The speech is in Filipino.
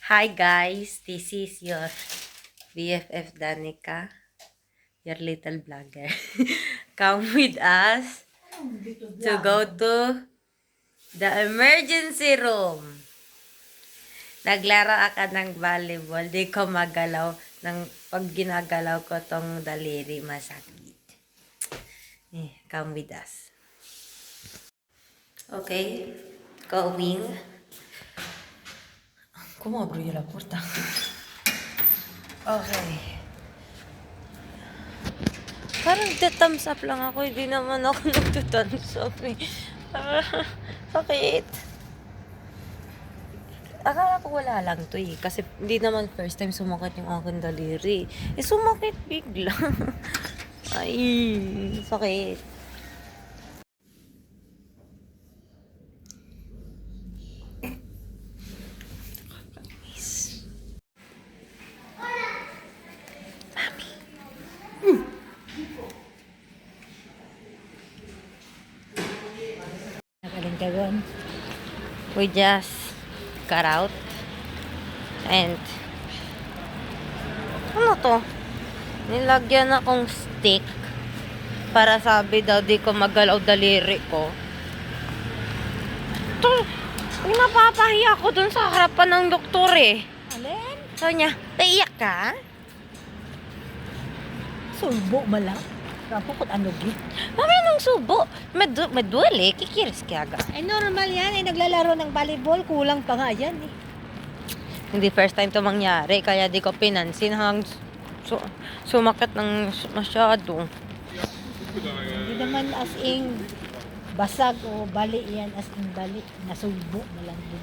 Hi guys, this is your BFF Danica, your little vlogger. Come with us to go to the emergency room. Naglaro ako ng volleyball, di ko magalaw. Pag ginagalaw ko tong daliri, masakit. Come with us. Okay, going. ¿Cómo abro yo la puerta? Okay. Parang thumbs up lang ako. Hindi naman ako nagtuthumbs up eh. Sakit. Akala ko wala lang to eh. Kasi hindi naman first time sumakit yung aking daliri. Sumakit bigla. Ay, sakit. Nagaling ka doon. We just got out. And ano to? Nilagyan akong stick para sabi daw di ko magalaw daliri ko. To, napapahiya ako dun sa harapan ng doktor eh. Alin? Sabi niya, naiyak ka? Sulbo ba lang? Kapukot ano gi? Mami nung subo. Maduwali, kikiris kaya ga. Ay normal yan. Ay naglalaro ng volleyball. Kulang pa nga yan eh. Hindi first time to mangyari, kaya di ko pinansin hang sumakit ng masyado. Hindi naman as in basag o bali yan. As in bali. Nasulbo na lang din.